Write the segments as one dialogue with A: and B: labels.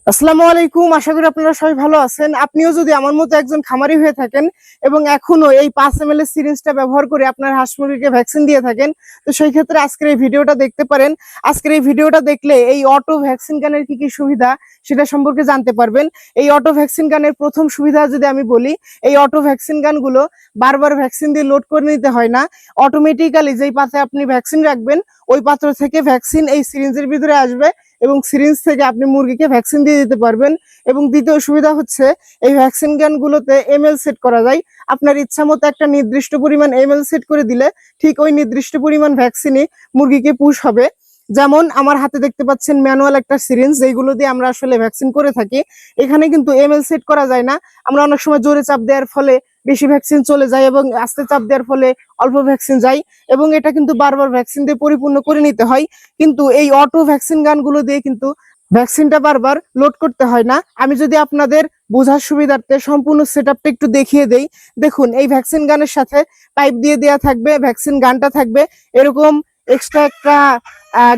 A: আসসালামু আলাইকুম। আশা করি আপনারা সবাই ভালো আছেন। আপনিও যদি আমার মতো একজন খামারি হয়ে থাকেন এবং এখনো এই 5 ml এর সিরিঞ্জটা ব্যবহার করে আপনার হাঁস মুরগিকে ভ্যাকসিন দিয়ে থাকেন, তো সেই ক্ষেত্রে আজকের এই ভিডিওটা দেখতে পারেন। আজকের এই ভিডিওটা দেখলে এই অটো ভ্যাকসিন গানের কি কি সুবিধা সেটা সম্পর্কে জানতে পারবেন। এই অটো ভ্যাকসিন গানের প্রথম সুবিধা যদি আমি বলি, এই অটো ভ্যাকসিন গানগুলো বারবার ভ্যাকসিন দিয়ে লোড করে নিতে হয় না। অটোমেটিক্যালি যেই পাত্রে আপনি ভ্যাকসিন রাখবেন ওই পাত্র থেকে ভ্যাকসিন এই সিরিঞ্জের ভিতরে আসবে এবং সিরিঞ্জ থেকে আপনি মুরগিকে ভ্যাকসিন দিয়ে দিতে পারবেন। এবং দ্বিতীয় সুবিধা হচ্ছে এই ভ্যাকসিন গানগুলোতে এমএল সেট করা যায়। আপনার ইচ্ছা মতো একটা নির্দিষ্ট পরিমাণ এমএল সেট করে দিলে ঠিক ওই নির্দিষ্ট পরিমাণ ভ্যাকসিনই মুরগিকে পুশ হবে। যেমন আমার হাতে দেখতে পাচ্ছেন ম্যানুয়াল একটা সিরিঞ্জ, যেগুলো দিয়ে আমরা আসলে ভ্যাকসিন করে থাকি। এখানে কিন্তু এমএল সেট করা যায় না। আমরা অনেক সময় জোরে চাপ দেওয়ার ফলে বেশি ভ্যাকসিন চলে যায় এবং আস্তে চাপ দেওয়ার ফলে অল্প ভ্যাকসিন যায়, এবং এটা কিন্তু বারবার ভ্যাকসিন দিয়ে পরিপূর্ণ করে নিতে হয়। কিন্তু এই অটো ভ্যাকসিন গানগুলো দিয়ে কিন্তু ভ্যাকসিনটা বারবার লোড করতে হয় না। আমি যদি আপনাদের বোঝার সুবিধার্থে সম্পূর্ণ সেটআপটা একটু দেখিয়ে দেই। দেখুন, এই ভ্যাকসিন গানের সাথে পাইপ দিয়ে দেওয়া থাকবে, ভ্যাকসিন গানটা থাকবে, এরকম এক্সট্রা একটা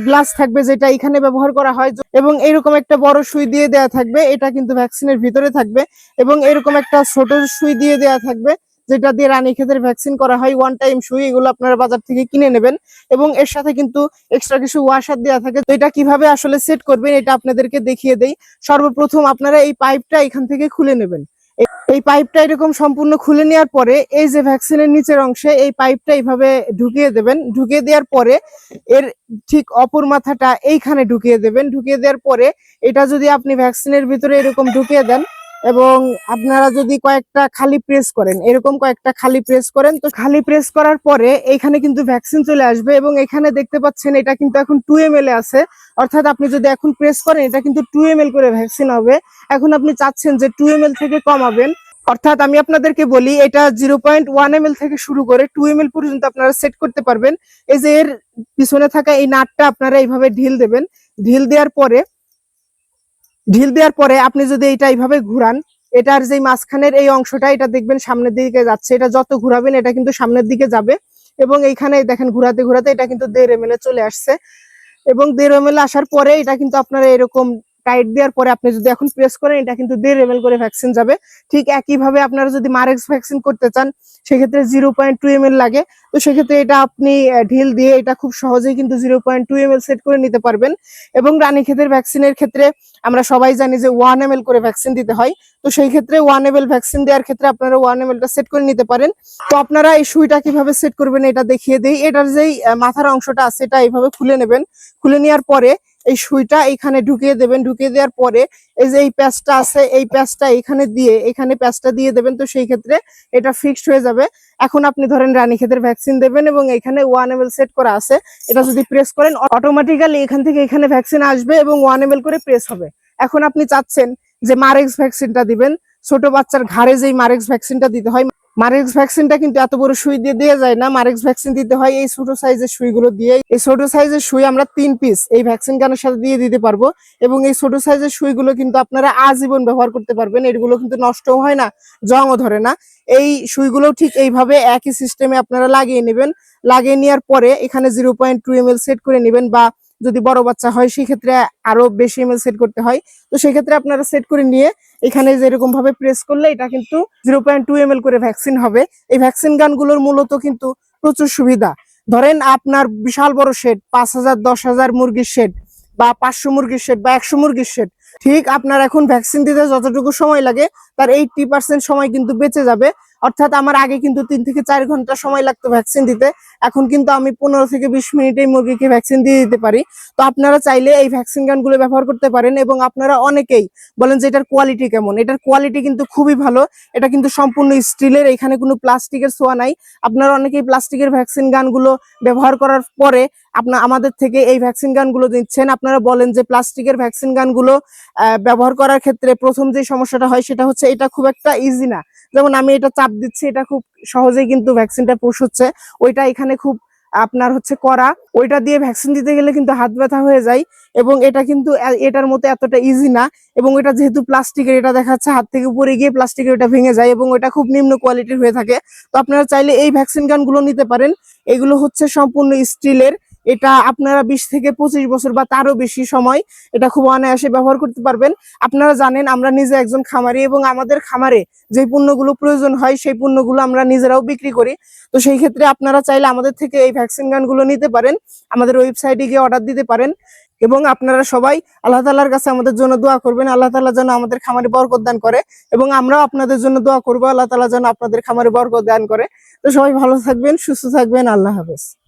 A: গ্লাস থাকবে যেটা এখানে ব্যবহার করা হয়, এবং এরকম একটা বড় সুই দিয়ে দেওয়া থাকবে, এটা কিন্তু ভ্যাকসিনের ভিতরে থাকবে। এবং এরকম একটা ছোট সুই দিয়ে দেওয়া থাকবে যেটা দিয়ে রানীক্ষেতের ভ্যাকসিন করা হয়, ওয়ান টাইম সুই। এগুলো আপনারা বাজার থেকে কিনে নেবেন। এবং এর সাথে কিন্তু এক্সট্রা কিছু ওয়াশার দেওয়া থাকে। তো এটা কিভাবে আসলে সেট করবেন এটা আপনাদেরকে দেখিয়ে দেই। সর্বপ্রথম আপনারা এই পাইপটা এখান থেকে খুলে নেবেন। এই পাইপটা এরকম সম্পূর্ণ খুলে নেওয়ার পরে এই যে ভ্যাকসিনের নিচের অংশে এই পাইপটা এইভাবে ঢুকিয়ে দেবেন। ঢুকিয়ে দেওয়ার পরে এর ঠিক অপর মাথাটা এইখানে ঢুকিয়ে দেবেন। ঢুকিয়ে দেওয়ার পরে এটা যদি আপনি ভ্যাকসিনের ভিতরে এরকম ঢুকিয়ে দেন এবং আপনারা যদি কয়েকটা খালি প্রেস করেন, এরকম কয়েকটা খালি প্রেস করেন, তো খালি প্রেস করার পরে এখানে কিন্তু ভ্যাকসিন চলে আসবে। এবং এখানে দেখতে পাচ্ছেন এটা কিন্তু এখন 2 ml আছে, অর্থাৎ আপনি যদি এখন প্রেস করেন এটা কিন্তু 2 ml করে ভ্যাকসিন হবে। এখন আপনি চাচ্ছেন যে 2 ml থেকে কমাবেন, অর্থাৎ আমি আপনাদেরকে বলি এটা 0.1 ml থেকে শুরু করে 2 ml পর্যন্ত আপনারা সেট করতে পারবেন। এই যে এর পিছনে থাকা এই নাটটা আপনারা এইভাবে ঢিল দেবেন। ঢিল দেওয়ার পরে আপনি যদি এটা এইভাবে ঘুরান, এটার যে মাঝখানের এই অংশটা এটা দেখবেন সামনের দিকে যাচ্ছে। এটা যত ঘুরাবেন এটা কিন্তু সামনের দিকে যাবে। এবং এইখানে দেখেন ঘুরাতে ঘুরাতে এটা কিন্তু 1.5 ml চলে আসছে। এবং 1.5 ml আসার পরে এটা কিন্তু আপনারা এরকম টাইট দেওয়ার পরে আপনি যদি এখন প্রেস করেন এটা কিন্তু 1.5 ml করে ভ্যাকসিন যাবে। ঠিক একইভাবে আপনারা যদি মারেক্স ভ্যাকসিন করতে চান সেক্ষেত্রে 0.2 ml লাগে। তো সেক্ষেত্রে এটা আপনি ঢিল দিয়ে এটা খুব সহজেই কিন্তু 0.2 ml সেট করে নিতে পারবেন। এবং রানীক্ষেতের ভ্যাকসিনের ক্ষেত্রে আমরা সবাই জানি যে 1 ml করে ভ্যাকসিন দিতে হয়। তো সেই ক্ষেত্রে 1 ml ভ্যাকসিন দেওয়ার ক্ষেত্রে আপনারা 1 ml টা সেট করে নিতে পারেন। তো আপনারা এই সুইটা কিভাবে সেট করবেন এটা দেখিয়ে দেই। এটার যেই মাথার অংশটা আছে এটা এইভাবে খুলে নেবেন। খুলে নেওয়ার পরে এই সুইটা এখানে ঢুকিয়ে দেবেন। ঢুকিয়ে দেওয়ার পরে এই যে এই প্যাচটা আছে এই প্যাচটা এখানে দিয়ে এখানে প্যাচটা দিয়ে দেবেন। তো সেই ক্ষেত্রে এটা ফিক্সড হয়ে যাবে। এখন আপনি ধরেন রানীক্ষেতের ভ্যাকসিন দেবেন এবং এখানে 1 ml সেট করা আছে, এটা যদি প্রেস করেন অটোমেটিক্যালি এখান থেকে এখানে ভ্যাকসিন আসবে এবং 1 ml করে প্রেস হবে। এখন আপনি চাচ্ছেন যে মারেক্স ভ্যাকসিনটা দিবেন, ছোট বাচ্চার ঘাড়ে যেই মারেক্স ভ্যাকসিনটা দিতে হয়, মারেক্স ভ্যাকসিনটা কিন্তু এত বড় সুই দিয়ে দেওয়া যায় না। মারেক্স ভ্যাকসিন দিতে হয় এই ছোট সাইজের সুইগুলো দিয়ে। এই ছোট সাইজের সুই আমরা 3 পিস এই ভ্যাকসিন গানের সাথে দিয়ে দিতে পারবো। এবং এই ছোট সাইজের সুইগুলো কিন্তু আপনারা আজীবন ব্যবহার করতে পারবেন। এগুলো কিন্তু নষ্টও হয় না, জংও ধরে না। এই সুইগুলো ঠিক এইভাবে একই সিস্টেমে আপনারা লাগিয়ে নেবেন। লাগিয়ে নেওয়ার পরে এখানে 0.2 ml সেট করে নেবেন, বা যদি বড় বাচ্চা হয় সেক্ষেত্রে আরো বেশি এমএল সেট করতে হয়। তো সেক্ষেত্রে আপনারা সেট করে নিয়ে এখানে যেরকম ভাবে প্রেস করলে এটা কিন্তু 0.2 ml করে ভ্যাকসিন হবে। এই ভ্যাকসিন গানগুলোর মূলত কিন্তু প্রচুর সুবিধা। ধরেন আপনার বিশাল বড় শেড, 5,000 10,000 মুরগির শেড, বা 500 মুরগির শেড, বা 100 মুরগির শেড, ঠিক আপনার এখন ভ্যাকসিন দিতে যতটুকু সময় লাগে তার 80% সময় কিন্তু বেঁচে যাবে। অর্থাৎ আমার আগে কিন্তু 3 থেকে 4 ঘন্টা সময় লাগতো ভ্যাকসিন দিতে, এখন কিন্তু আমি 15 থেকে 20 মিনিটেই মুরগিকে ভ্যাকসিন দিয়ে দিতে পারি। তো আপনারা চাইলে এই ভ্যাকসিন গানগুলো ব্যবহার করতে পারেন। এবং আপনারা অনেকেই বলেন যে এটার কোয়ালিটি কেমন, এটার কোয়ালিটি কিন্তু খুবই ভালো। এটা কিন্তু সম্পূর্ণ স্টিলের, এখানে কোনো প্লাস্টিকের ছোঁয়া নাই। আপনারা অনেকেই প্লাস্টিকের ভ্যাকসিন গানগুলো ব্যবহার করার পরে আমাদের থেকে এই ভ্যাকসিন গানগুলো দিচ্ছেন। আপনারা বলেন যে প্লাস্টিকের ভ্যাকসিন গানগুলো ব্যবহার করার ক্ষেত্রে প্রথম যে সমস্যাটা হয় সেটা হচ্ছে এটা খুব একটা ইজি না। যেমন আমি এটা চাপ দিচ্ছি, এটা খুব সহজেই কিন্তু ভ্যাকসিনটা পুশ হচ্ছে। ওইটা এখানে খুব আপনার হচ্ছে করা, ওইটা দিয়ে ভ্যাকসিন দিতে গেলে কিন্তু হাত ব্যথা হয়ে যায়। এবং এটা কিন্তু এটার মতো এতটা ইজি না। এবং এটা যেহেতু প্লাস্টিকের, এটা দেখা যাচ্ছে হাত থেকে পড়ে গিয়ে প্লাস্টিকের ওটা ভেঙে যায় এবং ওটা খুব নিম্ন কোয়ালিটির হয়ে থাকে। তো আপনারা চাইলে এই ভ্যাকসিন গানগুলো নিতে পারেন। এগুলো হচ্ছে সম্পূর্ণ স্টিলের, এটা আপনারা 20 থেকে 25 বছর বা তারও বেশি সময় এটা খুব অনায়াসে ব্যবহার করতে পারবেন। আপনারা জানেন আমরা নিজে একজন খামারি এবং আমাদের খামারে যে পণ্যগুলো প্রয়োজন হয় সেই পণ্যগুলো আমরা নিজেরাও বিক্রি করি। তো সেই ক্ষেত্রে আপনারা চাইলে আমাদের থেকে এই ভ্যাকসিন গানগুলো নিতে পারেন, আমাদের ওয়েবসাইটে গিয়ে অর্ডার দিতে পারেন। এবং আপনারা সবাই আল্লাহ তাআলার কাছে আমাদের জন্য দোয়া করবেন, আল্লাহ তাআলা যেন আমাদের খামারে বরকত দান করে এবং আমরাও আপনাদের জন্য দোয়া করবো, আল্লাহ তাআলা যেন আপনাদের খামারে বরকত দান করে। তো সবাই ভালো থাকবেন, সুস্থ থাকবেন, আল্লাহ হাফেজ।